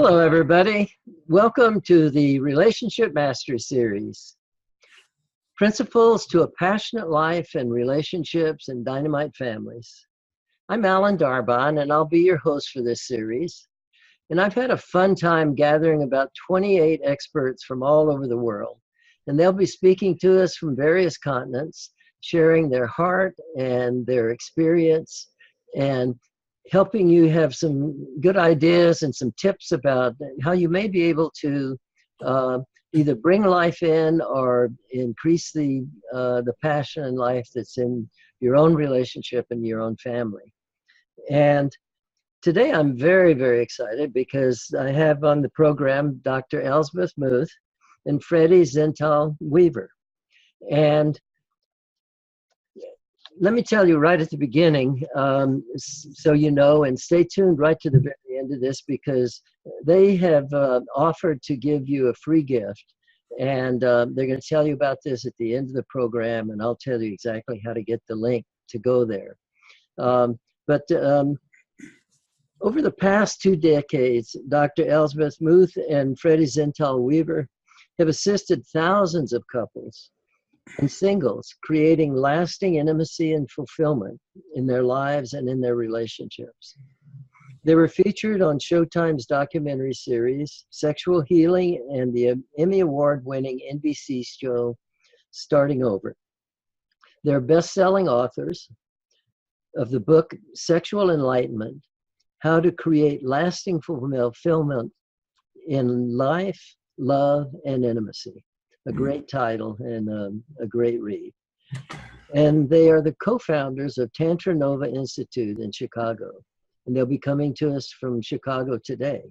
Hello, everybody. Welcome to the Relationship Mastery Series. Principles to a Passionate Life and Relationships and Dynamite Families. I'm Alan Darbon, and I'll be your host for this series. And I've had a fun time gathering about 28 experts from all over the world. And they'll be speaking to us from various continents, sharing their heart and their experience, and helping you have some good ideas and some tips about how you may be able to either bring life in or increase the passion in life that's in your own relationship and your own family. And today I'm very, very excited because I have on the program Dr. Elsbeth Meuth and Freddy Zental Weaver. And let me tell you right at the beginning, so you know, and stay tuned right to the very end of this because they have offered to give you a free gift. And they're going to tell you about this at the end of the program, and I'll tell you exactly how to get the link to go there. But over the past 2 decades, Dr. Elsbeth Meuth and Freddy Zental Weaver have assisted thousands of couples and singles, creating lasting intimacy and fulfillment in their lives and in their relationships. They were featured on Showtime's documentary series, Sexual Healing, and the Emmy Award-winning NBC show, Starting Over. They're best-selling authors of the book, Sexual Enlightenment, How to Create Lasting Fulfillment in Life, Love, and Intimacy. A great title and a great read. And they are the co-founders of Tantra Nova Institute in Chicago. And they'll be coming to us from Chicago today.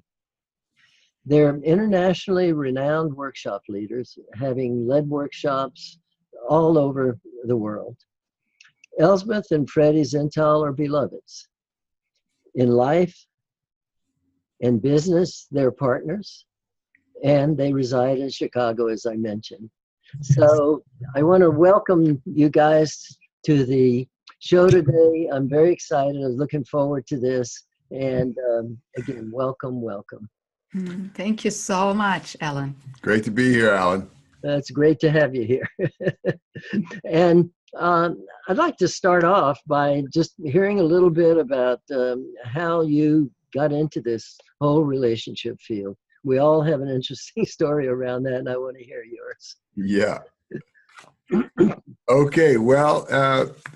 They're internationally renowned workshop leaders, having led workshops all over the world. Elsbeth and Freddy Zental are beloveds. In life and business, they're partners. And they reside in Chicago, as I mentioned. So I want to welcome you guys to the show today. I'm very excited. I'm looking forward to this. And again, welcome, welcome. Thank you so much, Alan. Great to be here, Alan. It's great to have you here. And I'd like to start off by just hearing a little bit about how you got into this whole relationship field. We all have an interesting story around that, and I want to hear yours. Yeah. Okay. Well,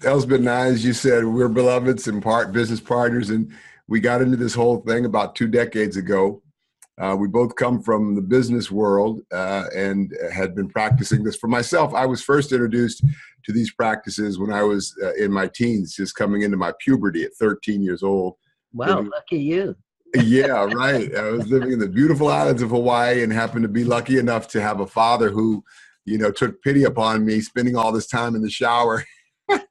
Elsbeth and I, as you said, we're beloveds and business partners, and we got into this whole thing about 2 decades ago. We both come from the business world and had been practicing this. For myself, I was first introduced to these practices when I was in my teens, just coming into my puberty at 13 years old. Wow, lucky you. Yeah, right. I was living in the beautiful islands of Hawaii and happened to be lucky enough to have a father who, you know, took pity upon me, spending all this time in the shower. And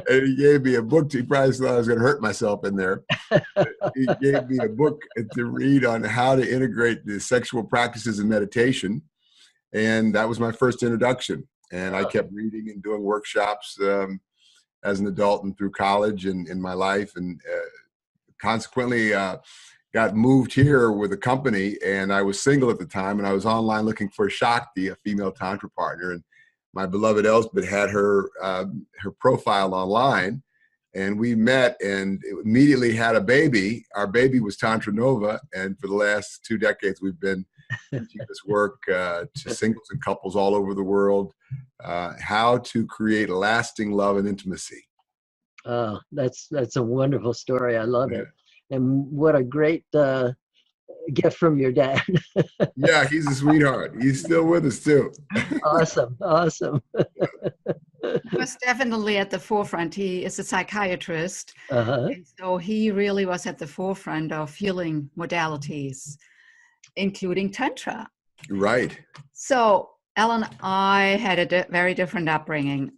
he gave me a book. He probably thought I was going to hurt myself in there. He gave me a book to read on how to integrate the sexual practices and meditation. And that was my first introduction. And I kept reading and doing workshops as an adult and through college and in my life. And consequently, got moved here with a company, and I was single at the time, and I was online looking for Shakti, a female tantra partner, and my beloved Elsbeth had her profile online, and we met and immediately had a baby. Our baby was Tantra Nova, and for the last 2 decades, we've been teaching this work to singles and couples all over the world, how to create lasting love and intimacy. Oh, that's a wonderful story. I love it. And what a great gift from your dad. Yeah, he's a sweetheart. He's still with us too. Awesome. He was definitely at the forefront. He is a psychiatrist. And so he really was at the forefront of healing modalities, including Tantra. Right. So, Alan, I had a very different upbringing.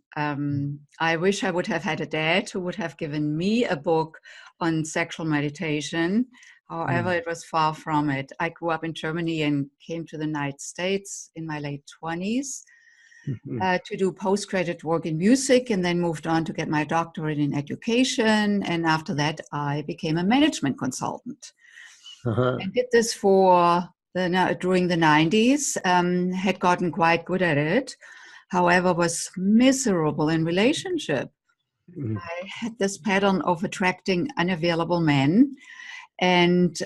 I wish I would have had a dad who would have given me a book on sexual meditation. However, it was far from it. I grew up in Germany and came to the United States in my late 20s to do postgraduate work in music, and then moved on to get my doctorate in education. And after that, I became a management consultant. Uh-huh. I did this for during the 90s, had gotten quite good at it. However, was miserable in relationship. Mm. I had this pattern of attracting unavailable men. And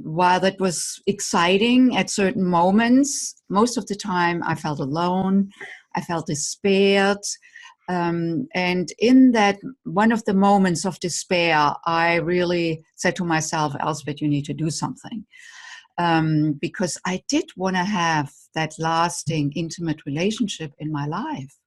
while that was exciting at certain moments, most of the time I felt alone, I felt despaired. And in that one of the moments of despair, I really said to myself, Elsbeth, you need to do something. Because I did want to have that lasting, intimate relationship in my life.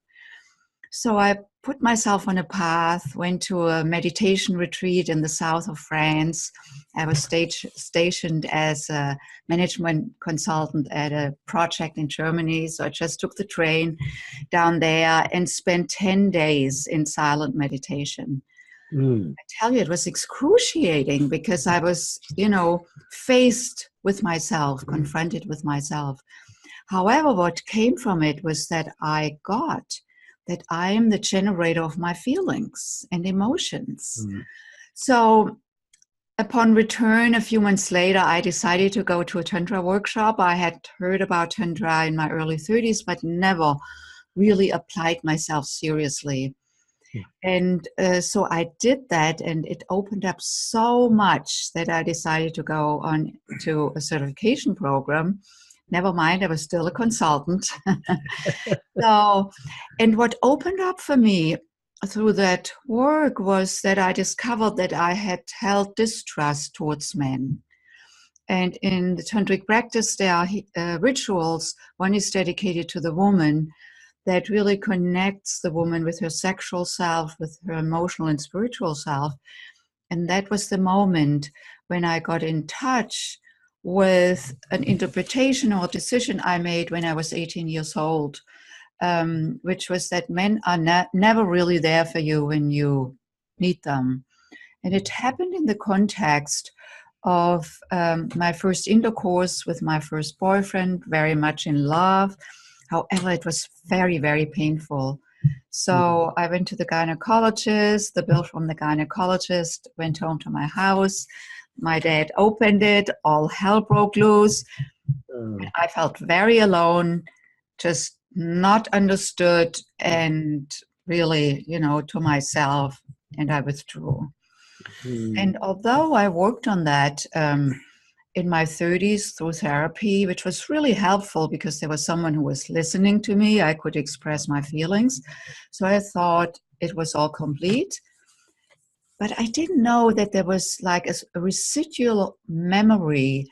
So I put myself on a path, went to a meditation retreat in the south of France. I was stationed as a management consultant at a project in Germany. So I just took the train down there and spent 10 days in silent meditation. Mm. I tell you, it was excruciating because I was, faced with myself, confronted with myself. However, what came from it was that I got that I am the generator of my feelings and emotions. Mm. So upon return, a few months later, I decided to go to a Tantra workshop. I had heard about Tantra in my early 30s, but never really applied myself seriously. Yeah. And so I did that, and it opened up so much that I decided to go on to a certification program. Never mind, I was still a consultant. So, and what opened up for me through that work was that I discovered that I had held distrust towards men. And in the tantric practice, there are rituals. One is dedicated to the woman that really connects the woman with her sexual self, with her emotional and spiritual self. And that was the moment when I got in touch with an interpretation or decision I made when I was 18 years old, which was that men are never really there for you when you need them. And it happened in the context of my first intercourse with my first boyfriend, very much in love. However, it was very, very painful. So I went to the gynecologist, the bill from the gynecologist went home to my house. My dad opened it, all hell broke loose. I felt very alone, just not understood, and really, to myself, and I withdrew. And although I worked on that in my 30s through therapy, which was really helpful because there was someone who was listening to me, I could express my feelings. So I thought it was all complete. But I didn't know that there was like a residual memory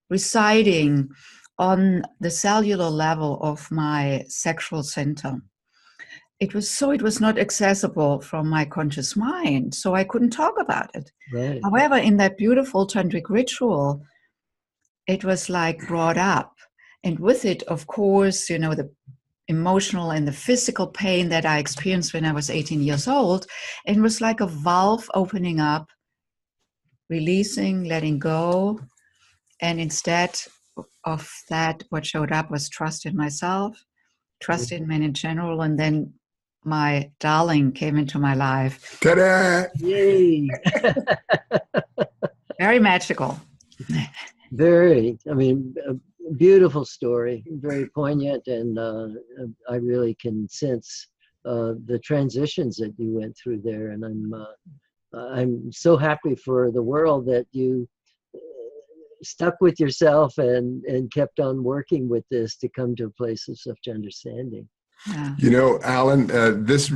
residing on the cellular level of my sexual center. It was not accessible from my conscious mind, so I couldn't talk about it. Right. However, in that beautiful tantric ritual, it was like brought up. And with it, of course, the emotional and the physical pain that I experienced when I was 18 years old, it was like a valve opening up, releasing, letting go. And instead of that, what showed up was trust in myself, trust in men in general, and then my darling came into my life. Ta-da! Yay. Very magical. Very, I mean, a beautiful story, very poignant, and I really can sense the transitions that you went through there, and I'm so happy for the world that you stuck with yourself and kept on working with this to come to a place of such understanding. Yeah. Alan, this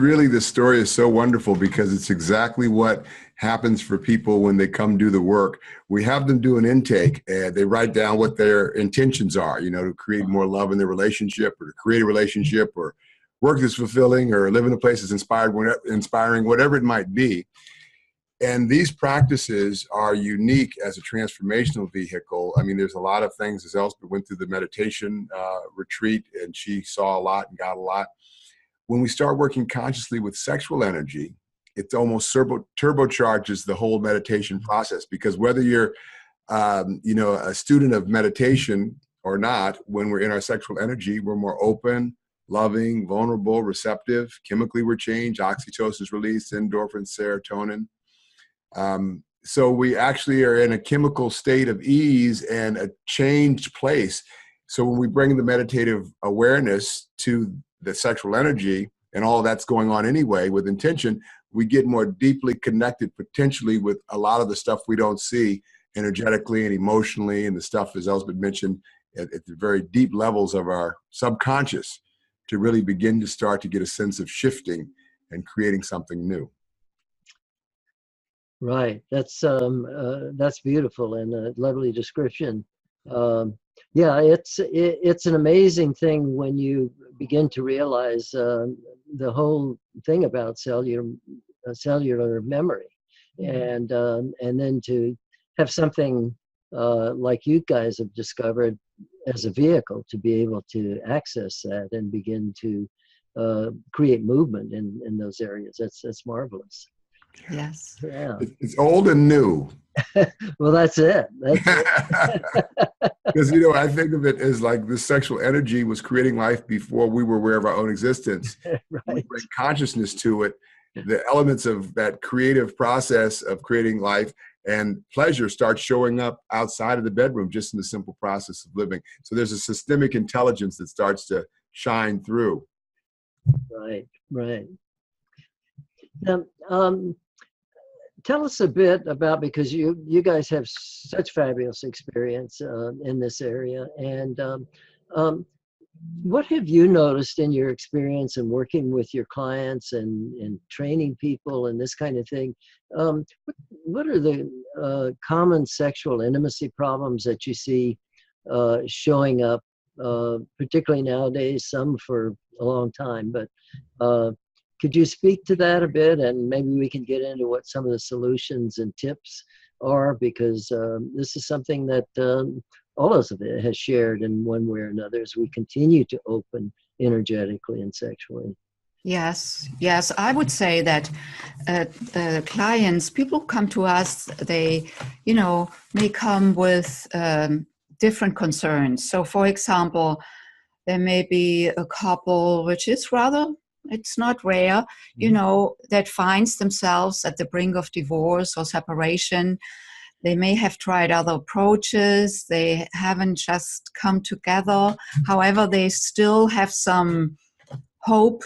story is so wonderful because it's exactly what happens for people when they come do the work. We have them do an intake and they write down what their intentions are, to create more love in their relationship or to create a relationship or work that's fulfilling or live in a place that's inspiring, whatever it might be. And these practices are unique as a transformational vehicle. I mean, there's a lot of things, as Elsbeth went through the meditation retreat, and she saw a lot and got a lot. When we start working consciously with sexual energy, it almost turbocharges the whole meditation process, because whether you're, a student of meditation or not, when we're in our sexual energy, we're more open, loving, vulnerable, receptive. Chemically, we're changed. Oxytocin is released, endorphins, serotonin. so we actually are in a chemical state of ease and a changed place. So when we bring the meditative awareness to the sexual energy and all that's going on anyway with intention, we get more deeply connected potentially with a lot of the stuff we don't see energetically and emotionally, and the stuff, as Elsbeth mentioned, at the very deep levels of our subconscious, to really begin to start to get a sense of shifting and creating something new. Right. That's beautiful and a lovely description. Yeah, it's an amazing thing when you begin to realize the whole thing about cellular memory, and then to have something like you guys have discovered as a vehicle to be able to access that and begin to create movement in those areas. That's marvelous. Yes. Yeah. It's old and new. Well, that's it. That's it. Because, I think of it as like this sexual energy was creating life before we were aware of our own existence. Right. We bring consciousness to it. The elements of that creative process of creating life and pleasure start showing up outside of the bedroom, just in the simple process of living. So there's a systemic intelligence that starts to shine through. Right. Right. Now, tell us a bit about, because you guys have such fabulous experience in this area, and what have you noticed in your experience in working with your clients and training people and this kind of thing? What are the common sexual intimacy problems that you see showing up, particularly nowadays, some for a long time, but could you speak to that a bit, and maybe we can get into what some of the solutions and tips are, because this is something that all of us has shared in one way or another as we continue to open energetically and sexually. Yes, yes. I would say that clients, people come to us, they, may come with different concerns. So, for example, there may be a couple, which is it's not rare, that finds themselves at the brink of divorce or separation. They may have tried other approaches. They haven't just come together. However, they still have some hope,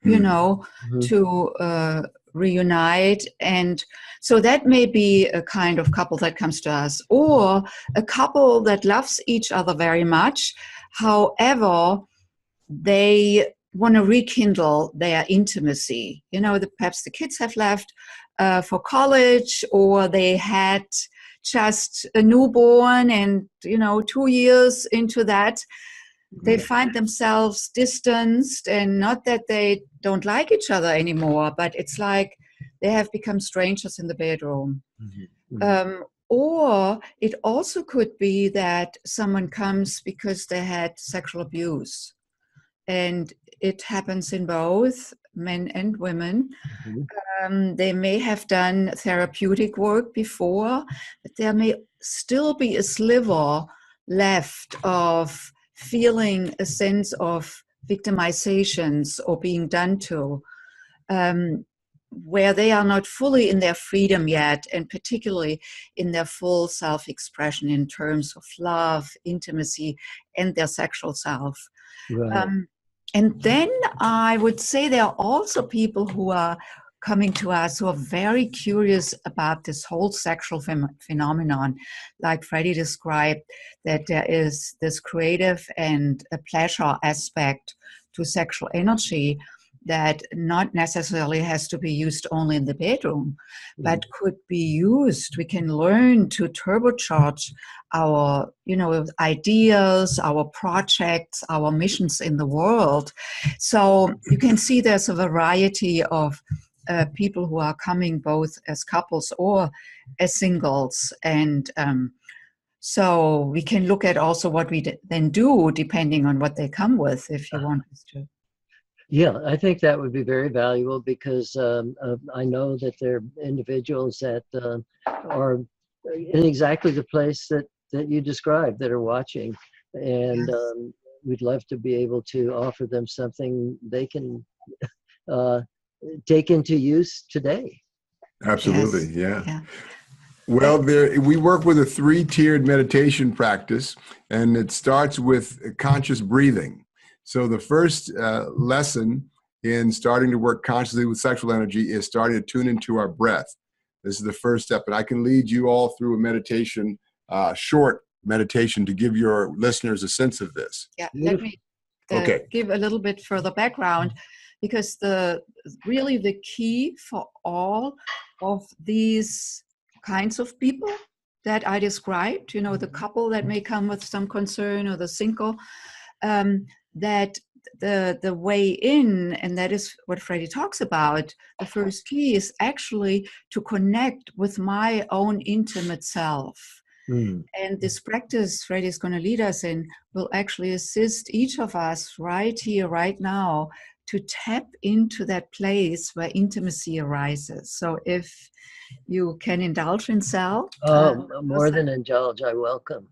Mm-hmm. to reunite. And so that may be a kind of couple that comes to us, or a couple that loves each other very much. However, they want to rekindle their intimacy. Perhaps the kids have left for college, or they had just a newborn, and 2 years into that, they find themselves distanced, and not that they don't like each other anymore, but it's like they have become strangers in the bedroom. Mm-hmm. Or it also could be that someone comes because they had sexual abuse. And it happens in both men and women. Mm-hmm. They may have done therapeutic work before, but there may still be a sliver left of feeling a sense of victimizations or being done to, where they are not fully in their freedom yet, and particularly in their full self-expression in terms of love, intimacy, and their sexual self. Right. And then I would say there are also people who are coming to us who are very curious about this whole sexual phenomenon, like Freddy described, that there is this creative and a pleasure aspect to sexual energy that not necessarily has to be used only in the bedroom, but could be used. We can learn to turbocharge our, ideas, our projects, our missions in the world. So you can see there's a variety of people who are coming both as couples or as singles. And so we can look at also what we then do depending on what they come with, if you want us to. Yeah, I think that would be very valuable, because I know that there are individuals that are in exactly the place that you described, that are watching, and we'd love to be able to offer them something they can take into use today. Absolutely, Yes. yeah. Well, we work with a 3-tiered meditation practice, and it starts with conscious breathing. So the first lesson in starting to work consciously with sexual energy is starting to tune into our breath. This is the first step, and I can lead you all through a meditation, short meditation, to give your listeners a sense of this. Yeah, let me give a little bit further background, because really the key for all of these kinds of people that I described, the couple that may come with some concern, or the single, that the way in, and that is what Freddy talks about, the first key is actually to connect with my own intimate self. And this practice Freddy is going to lead us in will actually assist each of us right here, right now, to tap into that place where intimacy arises. So if you can indulge in Sal. More than indulge, I welcome.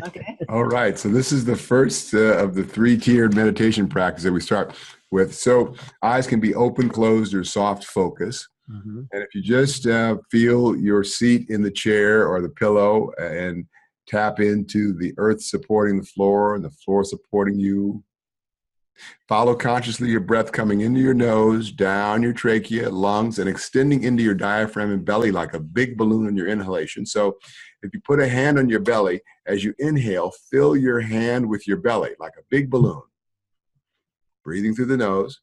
Okay. All right. So this is the first of the 3-tiered meditation practice that we start with. So eyes can be open, closed, or soft focus. Mm-hmm. And if you just feel your seat in the chair or the pillow, and tap into the earth supporting the floor and the floor supporting you. Follow consciously your breath coming into your nose, down your trachea, lungs, and extending into your diaphragm and belly like a big balloon on your inhalation. So if you put a hand on your belly, as you inhale, fill your hand with your belly like a big balloon. Breathing through the nose.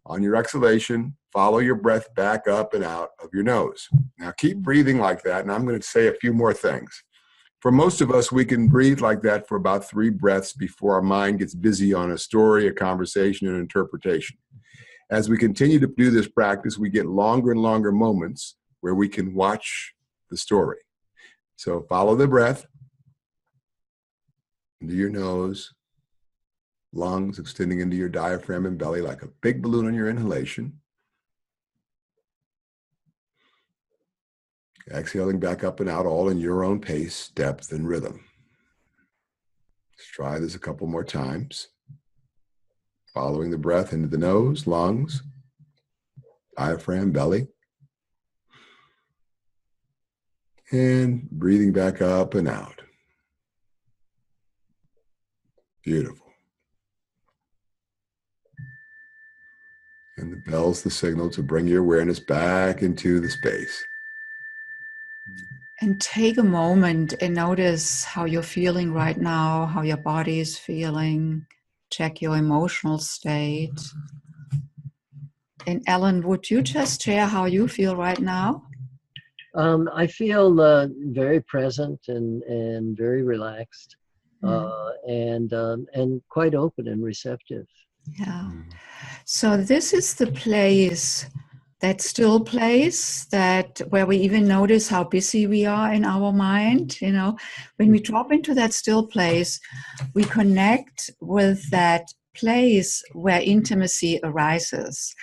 On your exhalation, follow your breath back up and out of your nose. Now keep breathing like that, and I'm going to say a few more things. For most of us, we can breathe like that for about 3 breaths before our mind gets busy on a story, a conversation, and an interpretation. As we continue to do this practice, we get longer and longer moments where we can watch the story. So follow the breath into your nose, lungs extending into your diaphragm and belly like a big balloon on your inhalation. Exhaling back up and out, all in your own pace, depth, and rhythm. Let's try this a couple more times. Following the breath into the nose, lungs, diaphragm, belly. And breathing back up and out. Beautiful. And the bell's the signal to bring your awareness back into the space. And take a moment and notice how you're feeling right now, how your body is feeling. Check your emotional state. And Ellen, would you just share how you feel right now? I feel very present and very relaxed, and quite open and receptive. Yeah. So this is the place, that still place, where we even notice how busy we are in our mind. When we drop into that still place, we connect with that place where intimacy arises.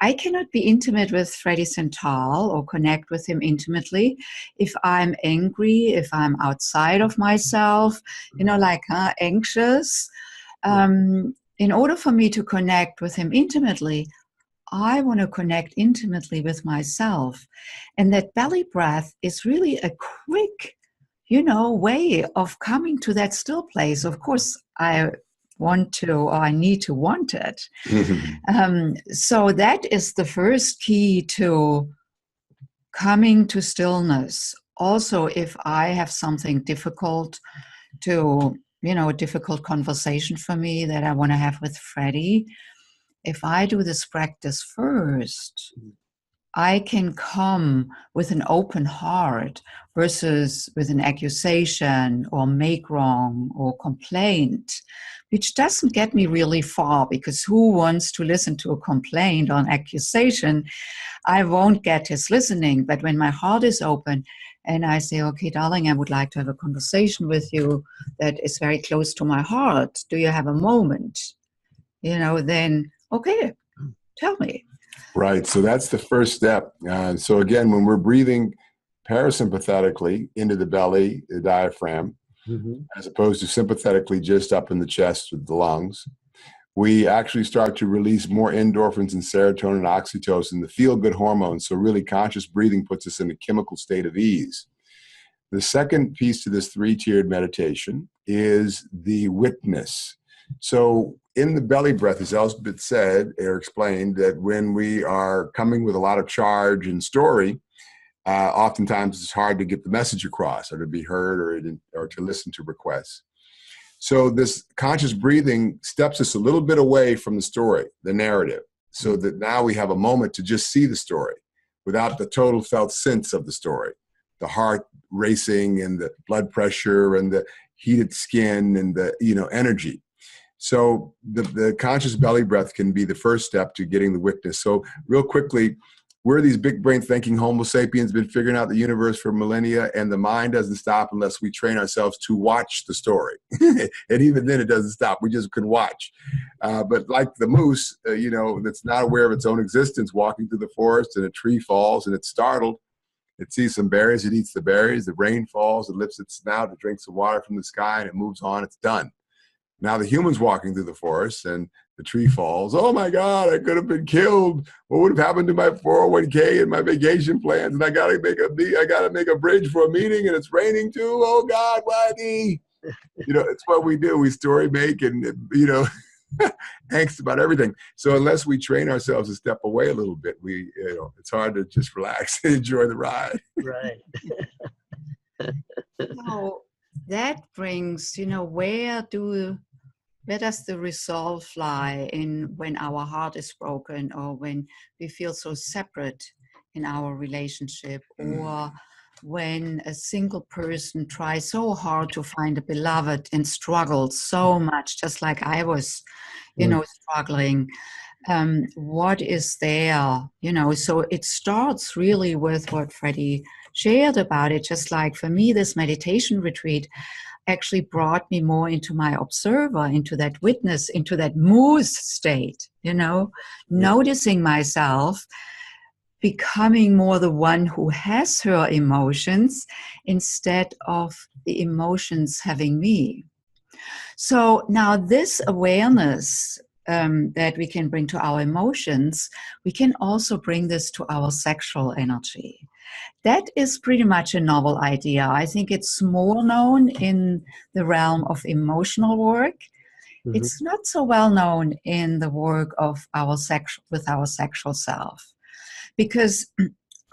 I cannot be intimate with Freddy Zental or connect with him intimately if I'm angry, if I'm outside of myself, anxious. In order for me to connect with him intimately, I want to connect intimately with myself. And that belly breath is really a quick, way of coming to that still place. Of course, I need to want it. So that is the first key to coming to stillness. Also, if I have something difficult a difficult conversation for me that I want to have with Freddy, if I do this practice first, I can come with an open heart versus with an accusation or make wrong or complaint, which doesn't get me really far, because who wants to listen to a complaint or an accusation? I won't get his listening. But when my heart is open and I say, okay, darling, I would like to have a conversation with you that is very close to my heart. Do you have a moment? Then, okay, tell me. Right. So that's the first step. So again, when we're breathing parasympathetically into the belly, the diaphragm, as opposed to sympathetically just up in the chest with the lungs, we actually start to release more endorphins and serotonin and oxytocin, the feel-good hormones. So really conscious breathing puts us in a chemical state of ease. The second piece to this three-tiered meditation is the witness. So in the belly breath, as Elsbeth said or explained, that when we are coming with a lot of charge and story, oftentimes it's hard to get the message across or to be heard or to listen to requests. So this conscious breathing steps us a little bit away from the story, the narrative, so that now we have a moment to just see the story without the total felt sense of the story, the heart racing and the blood pressure and the heated skin and the energy. So the conscious belly breath can be the first step to getting the witness. So real quickly, we're these big brain thinking Homo sapiens, been figuring out the universe for millennia, and the mind doesn't stop unless we train ourselves to watch the story. And even then it doesn't stop. We just can watch. But like the moose, that's not aware of its own existence, walking through the forest and a tree falls and it's startled. It sees some berries, it eats the berries, the rain falls, it lifts its snout, it drinks some water from the sky, and it moves on, it's done. Now the human's walking through the forest and the tree falls. Oh my God, I could have been killed. What would have happened to my 401k and my vacation plans? And I gotta make a bridge for a meeting and it's raining too. Oh God, why me? It's what we do. We story make and angst about everything. So unless we train ourselves to step away a little bit, it's hard to just relax and enjoy the ride. Right. So that brings, where does the resolve lie in when our heart is broken or when we feel so separate in our relationship, or when a single person tries so hard to find a beloved and struggles so much, just like I was, struggling. What is there? So it starts really with what Freddy shared about it. Just like for me, this meditation retreat actually brought me more into my observer, into that witness, into that Meuth state, noticing myself, becoming more the one who has her emotions instead of the emotions having me. So now this awareness that we can bring to our emotions, we can also bring this to our sexual energy. That is pretty much a novel idea. I think it's more known in the realm of emotional work. Mm-hmm. It's not so well known in the work of our sexual self, because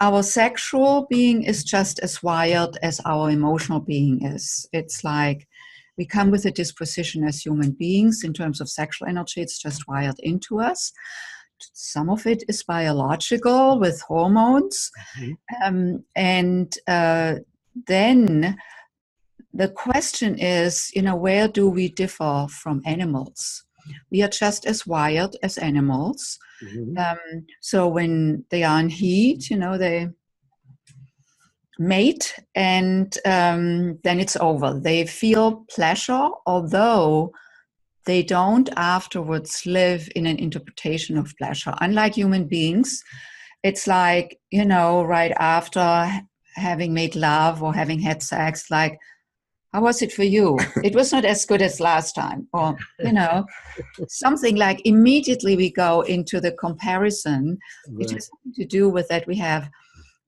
our sexual being is just as wired as our emotional being is. It's like we come with a disposition as human beings in terms of sexual energy. It's just wired into us. Some of it is biological with hormones. Mm-hmm. Then the question is, where do we differ from animals? We are just as wired as animals. Mm-hmm. So when they are in heat, they mate and then it's over. They feel pleasure, although they don't afterwards live in an interpretation of pleasure. Unlike human beings, it's like, right after having made love or having had sex, like, how was it for you? It was not as good as last time. Or, something like immediately we go into the comparison, which has something to do with that we have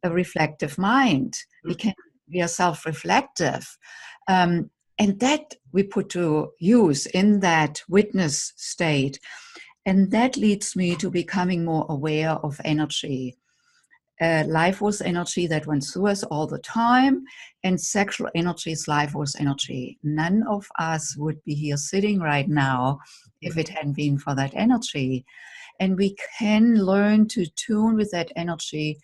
a reflective mind. We are self-reflective. And that we put to use in that witness state. And that leads me to becoming more aware of energy. Life force energy that runs through us all the time, and sexual energy is life force energy. None of us would be here sitting right now if it hadn't been for that energy. And we can learn to tune with that energy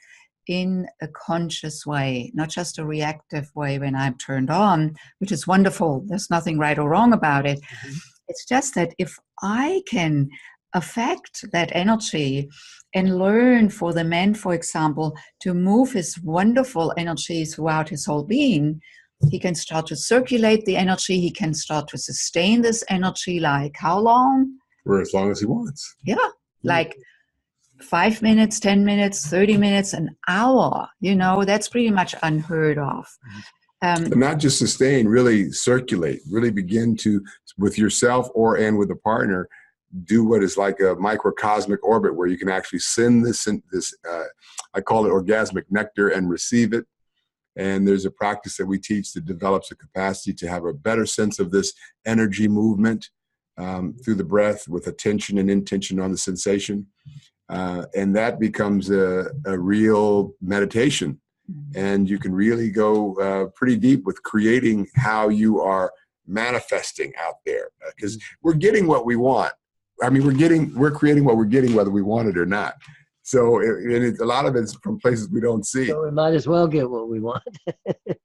in a conscious way, not just a reactive way when I'm turned on, which is wonderful. There's nothing right or wrong about it. Mm-hmm. It's just that if I can affect that energy and learn for the man, for example, to move his wonderful energy throughout his whole being, he can start to circulate the energy. He can start to sustain this energy, like how long? For as long as he wants. Yeah, like 5 minutes, 10 minutes, 30 minutes, an hour, that's pretty much unheard of. But not just sustain, really circulate, really begin to, with yourself and with a partner, do what is like a microcosmic orbit where you can actually send this, I call it orgasmic nectar, and receive it. And there's a practice that we teach that develops a capacity to have a better sense of this energy movement through the breath with attention and intention on the sensation. And that becomes a real meditation. And you can really go pretty deep with creating how you are manifesting out there, because we're getting what we want. I mean, we're creating what we're getting, whether we want it or not. So a lot of it's from places we don't see. So we might as well get what we want.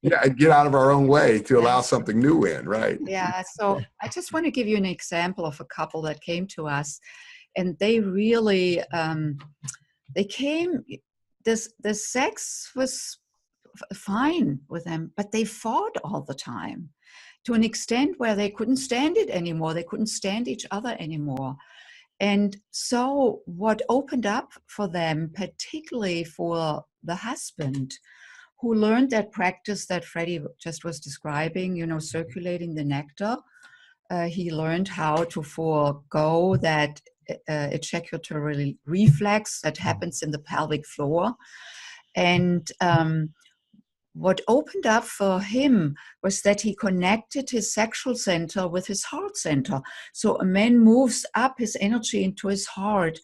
Yeah, and get out of our own way to allow something new in, right? Yeah, so I just want to give you an example of a couple that came to us, and they really, they came, the sex was fine with them, but they fought all the time to an extent where they couldn't stand it anymore. They couldn't stand each other anymore. And so what opened up for them, particularly for the husband, who learned that practice that Freddy just was describing, circulating the nectar, he learned how to forego that ejaculatory reflex that happens in the pelvic floor. And what opened up for him was that he connected his sexual center with his heart center. So a man moves up his energy into his heart,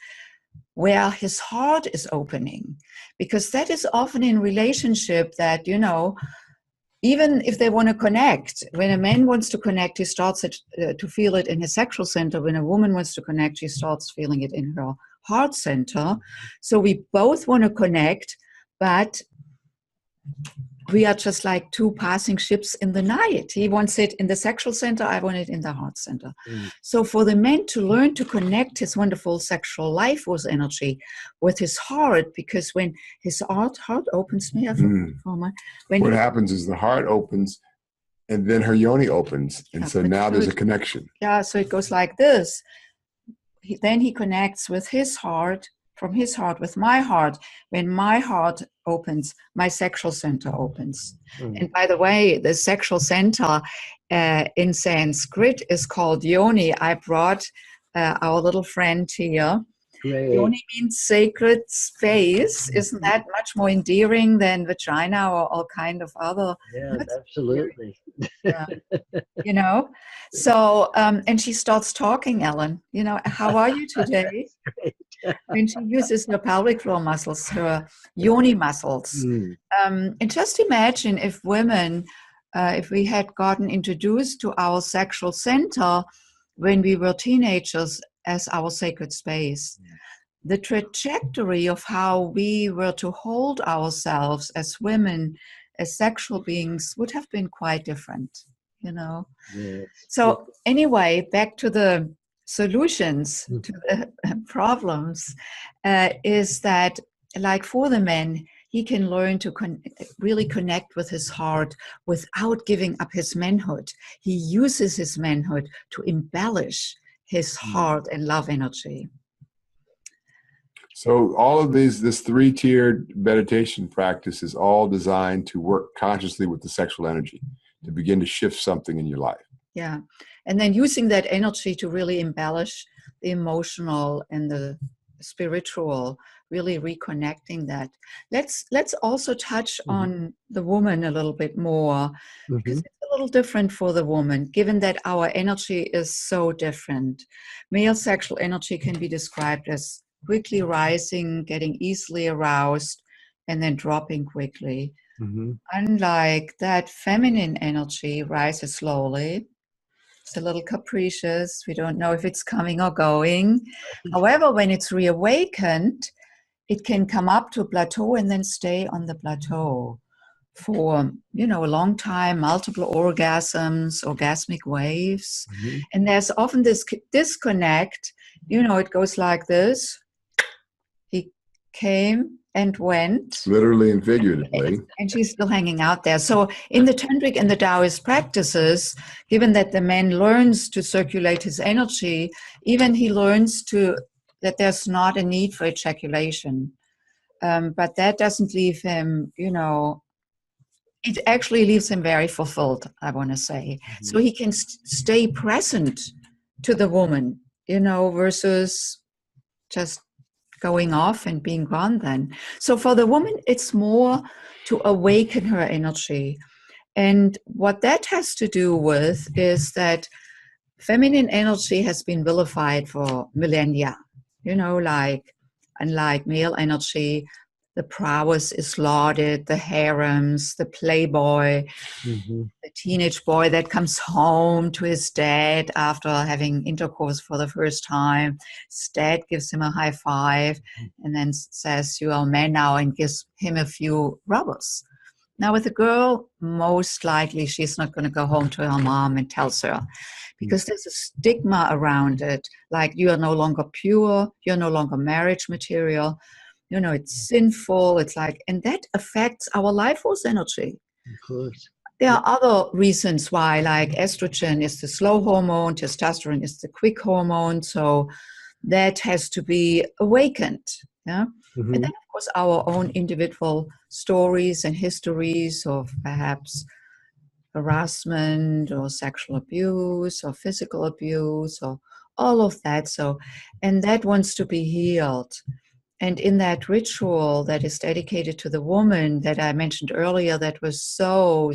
where his heart is opening. Because that is often in relationship that, even if they want to connect, when a man wants to connect, he starts to feel it in his sexual center. When a woman wants to connect, she starts feeling it in her heart center. So we both want to connect, but we are just like two passing ships in the night. He wants it in the sexual center, I want it in the heart center. So for the man to learn to connect his wonderful sexual life force energy with his heart, because when his heart opens, what happens is the heart opens and then her yoni opens. And so now there's a connection. Yeah, so it goes like this. Then he connects with his heart, from his heart with my heart. When my heart opens, my sexual center opens. And by the way, the sexual center in Sanskrit is called yoni. I brought our little friend here. Great. Yoni means sacred space. Isn't that much more endearing than vagina or all kind of other? Yeah, absolutely. So, and she starts talking, Ellen, how are you today? When she uses her pelvic floor muscles, her yoni muscles. And just imagine if women, if we had gotten introduced to our sexual center when we were teenagers as our sacred space, the trajectory of how we were to hold ourselves as women, as sexual beings, would have been quite different, Yes. So anyway, back to the solutions to the problems, is that, like for the men, he can learn to really connect with his heart without giving up his manhood. He uses his manhood to embellish his heart and love energy. So all of this three-tiered meditation practice is all designed to work consciously with the sexual energy, to begin to shift something in your life. Yeah. And then using that energy to really embellish the emotional and the spiritual, really reconnecting that. Let's also touch on the woman a little bit more, because it's a little different for the woman, given that our energy is so different. Male sexual energy can be described as quickly rising, getting easily aroused, and then dropping quickly. Unlike that, feminine energy rises slowly. It's a little capricious. We don't know if it's coming or going. However, when it's reawakened, it can come up to a plateau and then stay on the plateau for, a long time, multiple orgasms, orgasmic waves. And there's often this disconnect. It goes like this. He came and went. Literally and figuratively. And she's still hanging out there. So in the Tantric and the Taoist practices, given that the man learns to circulate his energy, even he learns that there's not a need for ejaculation. But that doesn't leave him, it actually leaves him very fulfilled, I want to say. So he can stay present to the woman versus just going off and being gone then. So for the woman, it's more to awaken her energy. And what that has to do with is that feminine energy has been vilified for millennia. Unlike male energy, the prowess is lauded, the harems, the playboy, the teenage boy that comes home to his dad after having intercourse for the first time. His dad gives him a high five and then says, "You are a man now," and gives him a few rubbers. Now with a girl, most likely she's not going to go home to her mom and tells her, because there's a stigma around it, like you are no longer pure, you're no longer marriage material, it's sinful, it's like, and that affects our life force energy. Of course. There are other reasons why, like estrogen is the slow hormone, testosterone is the quick hormone, so that has to be awakened. Yeah. And then, of course, our own individual stories and histories of perhaps harassment or sexual abuse or physical abuse or all of that. So, and that wants to be healed. And in that ritual that is dedicated to the woman that I mentioned earlier, that was so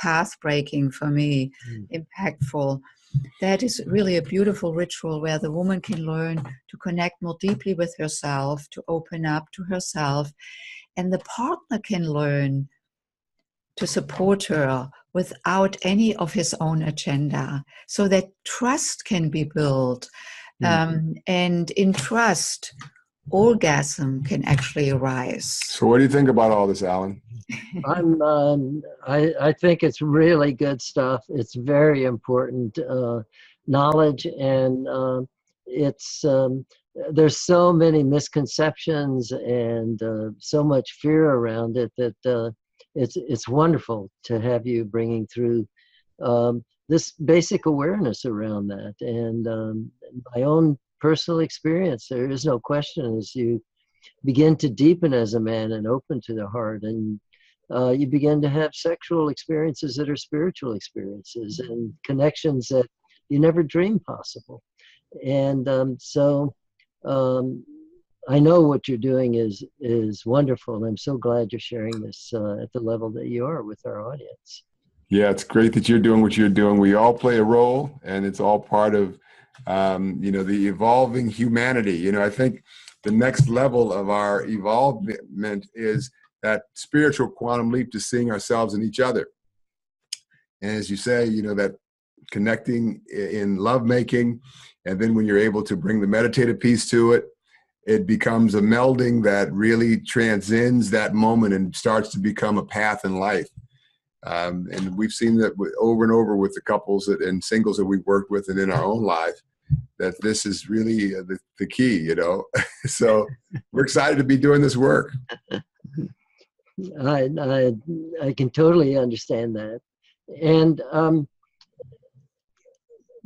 path-breaking for me, impactful. That is really a beautiful ritual where the woman can learn to connect more deeply with herself, to open up to herself, and the partner can learn to support her without any of his own agenda, so that trust can be built. And in trust, orgasm can actually arise. So what do you think about all this, Alan? I think it's really good stuff. It's very important knowledge, and there's so many misconceptions and so much fear around it that it's wonderful to have you bringing through this basic awareness around that. And my own personal experience, there is no question, as you begin to deepen as a man and open to the heart, and you begin to have sexual experiences that are spiritual experiences and connections that you never dreamed possible. And I know what you're doing is wonderful. I'm so glad you're sharing this at the level that you are with our audience. Yeah, it's great that you're doing what you're doing. We all play a role, and it's all part of the evolving humanity. I think the next level of our evolvement is that spiritual quantum leap to seeing ourselves in each other. And as you say, that connecting in lovemaking, and then when you're able to bring the meditative piece to it, it becomes a melding that really transcends that moment and starts to become a path in life. And we've seen that over and over with the couples and singles that we've worked with and in our own life, that this is really the key, So we're excited to be doing this work. I can totally understand that. And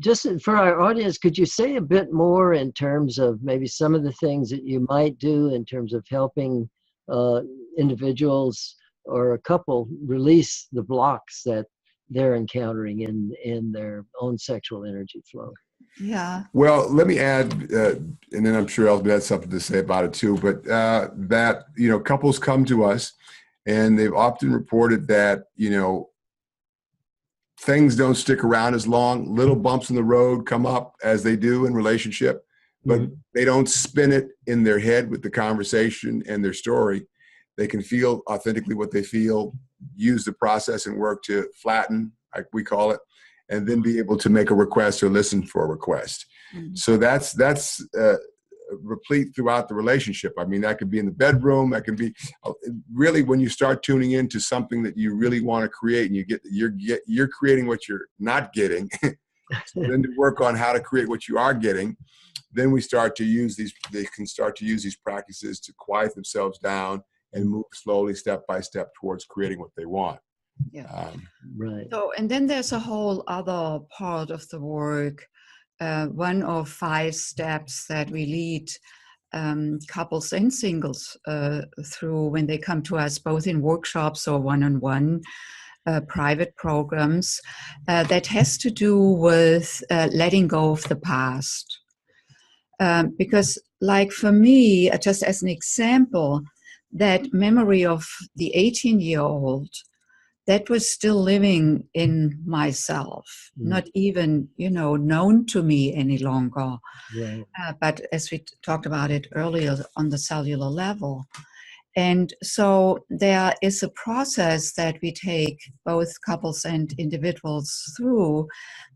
just for our audience, could you say a bit more in terms of maybe some of the things that you might do in terms of helping individuals or a couple release the blocks that they're encountering in their own sexual energy flow? Yeah. Well, let me add, and then I'm sure Elsbeth has something to say about it too, but that, couples come to us and they've often reported that, things don't stick around as long. Little bumps in the road come up as they do in relationship, but they don't spin it in their head with the conversation and their story. They can feel authentically what they feel, use the process and work to flatten, like we call it, and then be able to make a request or listen for a request. So that's replete throughout the relationship. I mean, that could be in the bedroom. That can be really when you start tuning into something that you really want to create, and you're creating what you're not getting. So then to work on how to create what you are getting, then we start to use these. They can start to use these practices to quiet themselves down and move slowly, step by step, towards creating what they want. Yeah. Right. So, and then there's a whole other part of the work, one of 5 steps that we lead couples and singles through when they come to us, both in workshops or one-on-one, private programs that has to do with letting go of the past. Because, like for me, just as an example, that memory of the 18-year-old, that was still living in myself, not even, known to me any longer. Right. But as we talked about it earlier, on the cellular level. And so there is a process that we take both couples and individuals through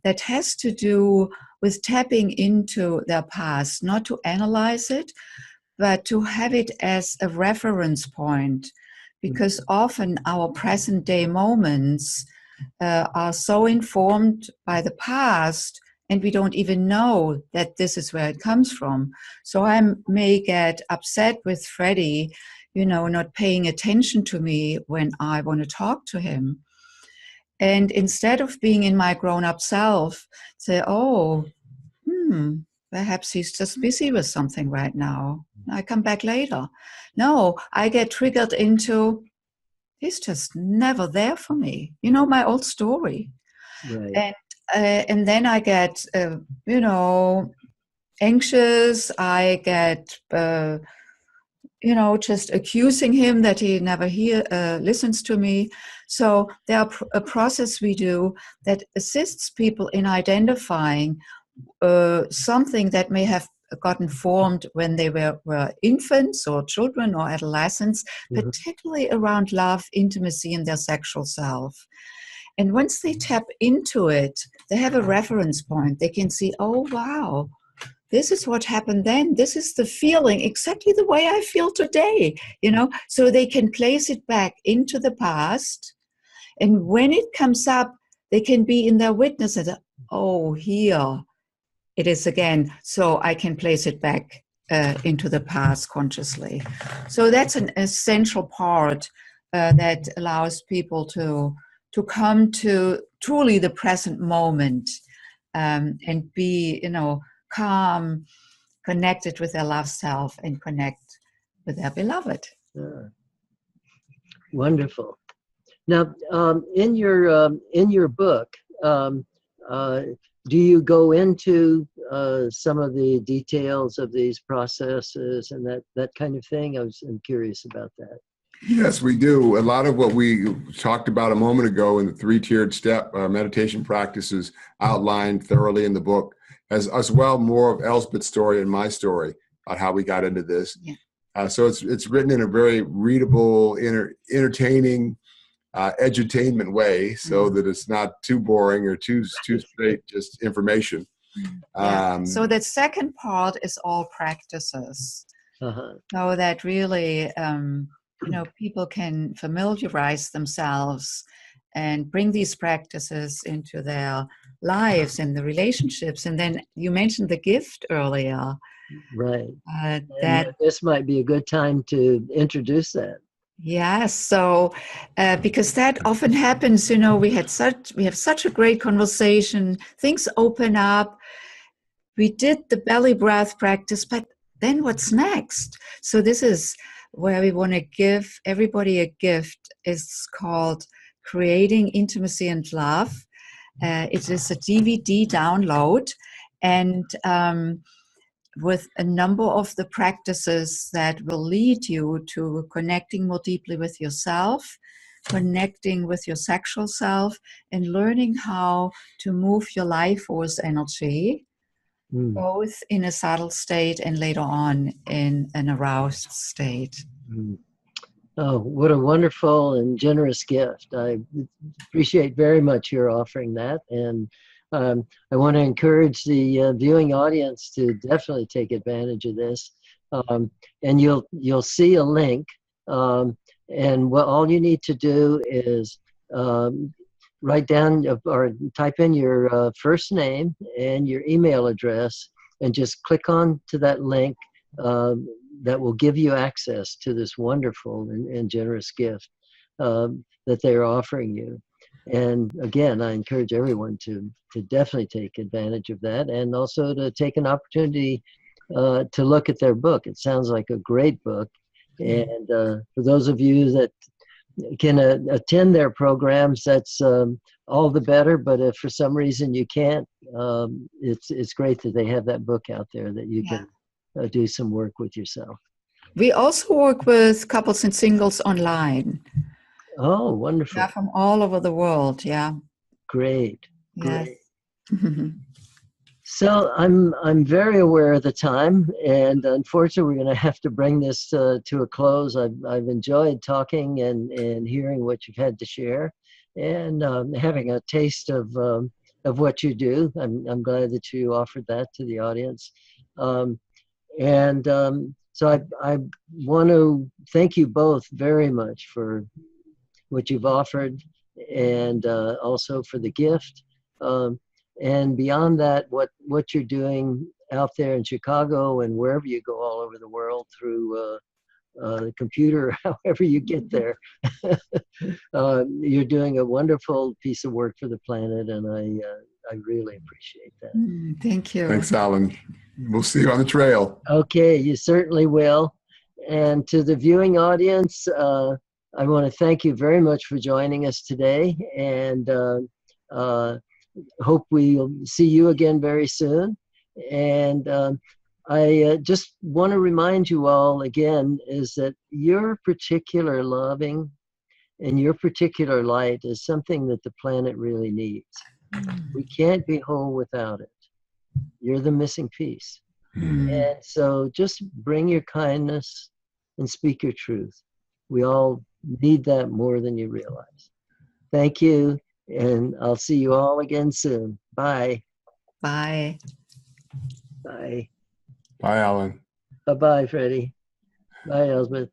that has to do with tapping into their past, not to analyze it, but to have it as a reference point. Because often our present day moments are so informed by the past, and we don't even know that this is where it comes from. So I may get upset with Freddy, not paying attention to me when I want to talk to him. And instead of being in my grown-up self, say, perhaps he's just busy with something right now. I come back later. No, I get triggered into, he's just never there for me. My old story. Right. And then I get, anxious. I get, just accusing him that he never listens to me. So there's a process we do that assists people in identifying something that may have gotten formed when they were infants or children or adolescents, particularly around love, intimacy, and their sexual self. And once they tap into it, they have a reference point. They can see, oh, wow, this is what happened then. This is the feeling, exactly the way I feel today, so they can place it back into the past. And when it comes up, they can be in their witness that, oh, here it is again, so I can place it back into the past consciously. So that's an essential part that allows people to come to truly the present moment and be, calm, connected with their love self, and connect with their beloved. Wonderful. Now, in your book, do you go into some of the details of these processes and that kind of thing? I'm curious about that. Yes, we do. A lot of what we talked about a moment ago in the three-tiered step meditation practices outlined thoroughly in the book, as well more of Elsbeth's story and my story about how we got into this. Yeah. So it's written in a very readable, entertaining, edutainment way, so that it's not too boring or too straight, just information. Yeah. So the second part is all practices. So that really, people can familiarize themselves and bring these practices into their lives and the relationships. And then you mentioned the gift earlier. Right. That this might be a good time to introduce that. Yes, so because that often happens, we have such a great conversation, things open up. We did the belly breath practice, but then what's next? So this is where we want to give everybody a gift. It's called Creating Intimacy and Love. It is a DVD download, and with a number of the practices that will lead you to connecting more deeply with yourself, connecting with your sexual self, and learning how to move your life force energy, both in a subtle state and later on in an aroused state. Oh, what a wonderful and generous gift. I appreciate very much your offering that. And I want to encourage the viewing audience to definitely take advantage of this. And you'll see a link. And what all you need to do is write down or type in your first name and your email address, and just click on to that link that will give you access to this wonderful and generous gift that they're offering you. And again, I encourage everyone to definitely take advantage of that, and also to take an opportunity to look at their book. It sounds like a great book. And for those of you that can attend their programs, that's all the better. But if for some reason you can't, it's great that they have that book out there that you can do some work with yourself. We also work with couples and singles online. Oh, wonderful. Yeah, from all over the world. Yeah. Great. Yes. Great. So I'm very aware of the time, and unfortunately, we're going to have to bring this to a close. I've enjoyed talking and hearing what you've had to share, and having a taste of what you do. I'm glad that you offered that to the audience, so I want to thank you both very much for what you've offered, and also for the gift. And beyond that, what you're doing out there in Chicago and wherever you go all over the world through the computer, however you get there, you're doing a wonderful piece of work for the planet, and I really appreciate that. Thank you. Thanks, Alan. We'll see you on the trail. Okay, you certainly will. And to the viewing audience, I want to thank you very much for joining us today, and hope we'll see you again very soon. And I just want to remind you all again is that your particular loving and your particular light is something that the planet really needs. We can't be whole without it. You're the missing piece. And so just bring your kindness and speak your truth. We all need that more than you realize. Thank you. And I'll see you all again soon. Bye. Bye. Bye. Bye, Alan. Bye-bye, Freddy. Bye, Elsbeth.